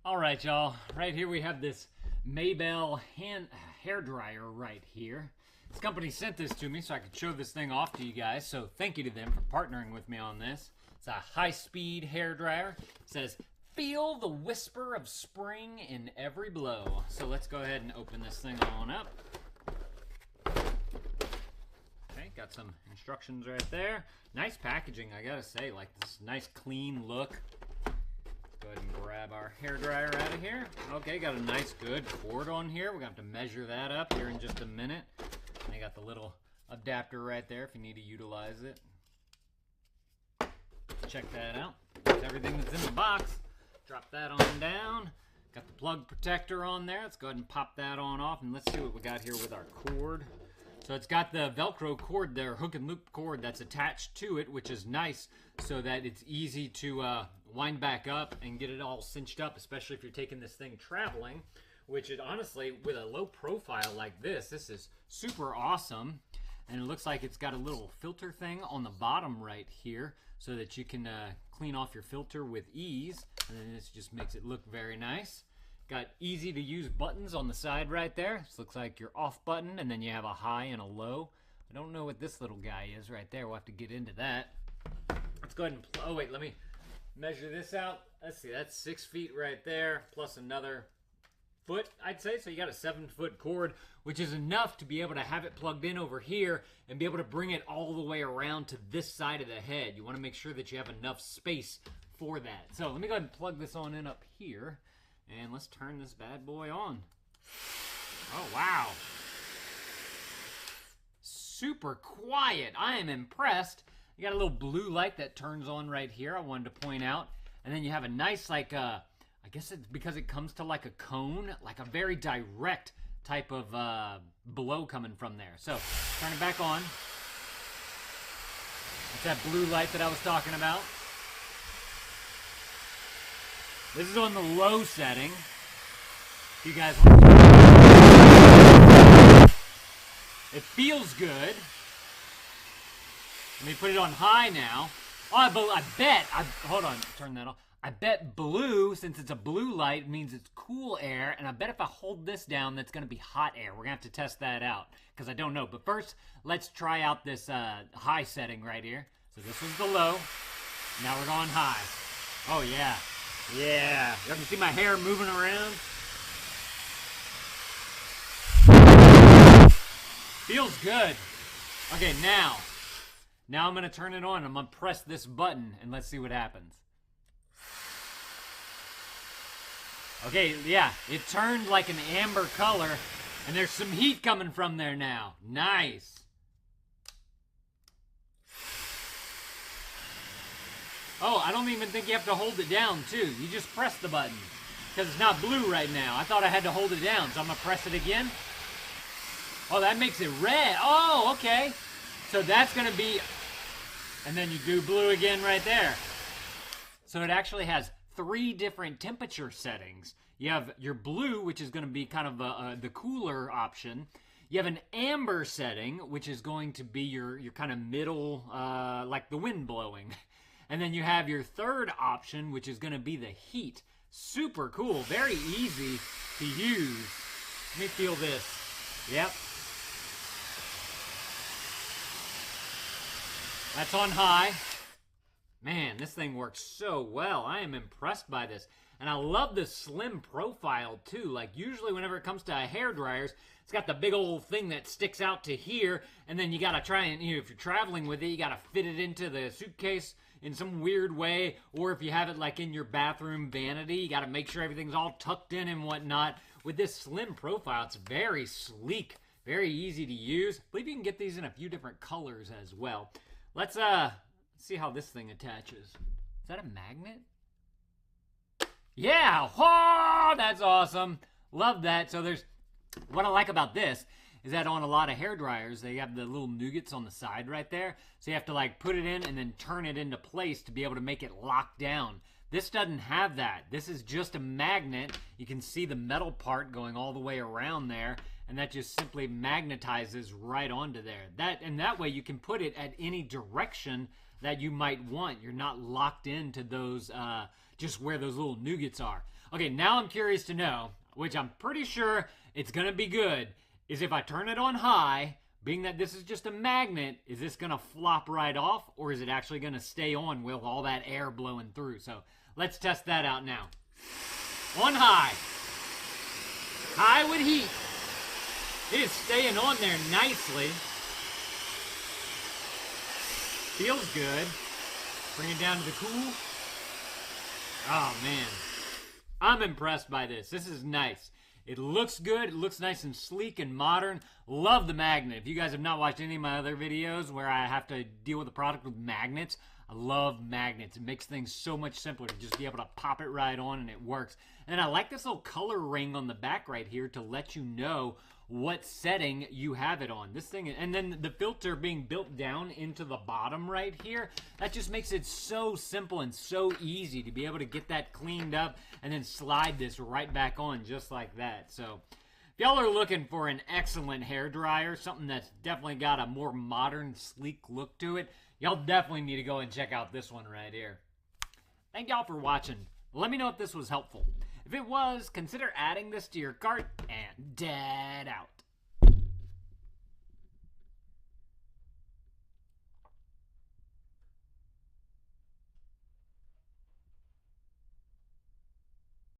All right, y'all. Right here we have this Maybelle hair dryer right here. This company sent this to me so I could show this thing off to you guys. So thank you to them for partnering with me on this. It's a high-speed hair dryer. It says, "Feel the whisper of spring in every blow." So let's go ahead and open this thing on up. Okay, got some instructions right there. Nice packaging, I gotta say. Like this nice clean look. Go ahead and grab our hair dryer out of here. Okay, got a nice good cord on here. We're gonna have to measure that up here in just a minute. And you got the little adapter right there if you need to utilize it. Check that out. That's everything that's in the box. Drop that on down. Got the plug protector on there. Let's go ahead and pop that on off and let's see what we got here with our cord. So it's got the Velcro cord there, hook and loop cord that's attached to it, which is nice so that it's easy to wind back up and get it all cinched up, especially if you're taking this thing traveling, which it honestly, with a low profile like this is super awesome. And it looks like it's got a little filter thing on the bottom right here so that you can clean off your filter with ease. And then this just makes it look very nice. Got easy to use buttons on the side right there. This looks like your off button, and then you have a high and a low. I don't know what this little guy is right there. We'll have to get into that. Let's go ahead and, oh wait, let me measure this out. Let's see, that's 6 feet right there, plus another foot, I'd say. So you got a 7-foot cord, which is enough to be able to have it plugged in over here and be able to bring it all the way around to this side of the head. You want to make sure that you have enough space for that. So let me go ahead and plug this on in up here. And let's turn this bad boy on. Oh, wow. Super quiet. I am impressed. You got a little blue light that turns on right here, I wanted to point out. And then you have a nice, like, I guess it's because it comes to like a cone, like a very direct type of blow coming from there. So, turn it back on. It's that blue light that I was talking about. This is on the low setting. If you guys want to... It feels good. Let me put it on high now. Oh, I bet, hold on, turn that off. I bet blue, since it's a blue light, means it's cool air, and I bet if I hold this down, that's going to be hot air. We're going to have to test that out, because I don't know. But first, let's try out this high setting right here. So this was the low. Now we're going high. Oh, yeah. Yeah. You can see my hair moving around. Feels good. Okay, now I'm going to turn it on. I'm going to press this button, and let's see what happens. Okay, yeah, it turned like an amber color, and there's some heat coming from there now. Nice. Oh, I don't even think you have to hold it down, too. You just press the button, because it's not blue right now. I thought I had to hold it down, so I'm going to press it again. Oh, that makes it red. Oh, okay. So that's going to be... And then you do blue again right there. So it actually has 3 different temperature settings. You have your blue, which is going to be kind of the cooler option. You have an amber setting, which is going to be your kind of middle, like the wind blowing. And then you have your third option, which is going to be the heat. Super cool. Very easy to use. Let me feel this. Yep. That's on high. Man, this thing works so well. I am impressed by this. And I love the slim profile, too. Like, usually whenever it comes to hair dryers, it's got the big old thing that sticks out to here. And then you got to try and, you know, if you're traveling with it, you got to fit it into the suitcase in some weird way. Or if you have it, like, in your bathroom vanity, you got to make sure everything's all tucked in and whatnot. With this slim profile, it's very sleek, very easy to use. I believe you can get these in a few different colors as well. Let's see how this thing attaches. Is that a magnet? Yeah! Oh, that's awesome. Love that. So there's, what I like about this is that on a lot of hair dryers, they have the little nougats on the side right there. So you have to like put it in and then turn it into place to be able to make it lock down. This doesn't have that. This is just a magnet. You can see the metal part going all the way around there, and that just simply magnetizes right onto there. And that way you can put it at any direction that you might want. You're not locked into those, just where those little nougats are. Okay, now I'm curious to know, which I'm pretty sure it's gonna be good, is if I turn it on high, being that this is just a magnet, is this gonna flop right off, or is it actually gonna stay on with all that air blowing through? So let's test that out now. On high. High with heat. It is staying on there nicely. Feels good. Bring it down to the cool. Oh, man. I'm impressed by this. This is nice. It looks good. It looks nice and sleek and modern. Love the magnet. If you guys have not watched any of my other videos where I have to deal with a product with magnets, I love magnets. It makes things so much simpler to just be able to pop it right on and it works. And I like this little color ring on the back right here to let you know what setting you have it on. This thing, and then the filter being built down into the bottom right here, that just makes it so simple and so easy to be able to get that cleaned up and then slide this right back on just like that. So if y'all are looking for an excellent hair dryer, something that's definitely got a more modern, sleek look to it, y'all definitely need to go and check out this one right here. Thank y'all for watching. Let me know if this was helpful. If it was, consider adding this to your cart, and dad out.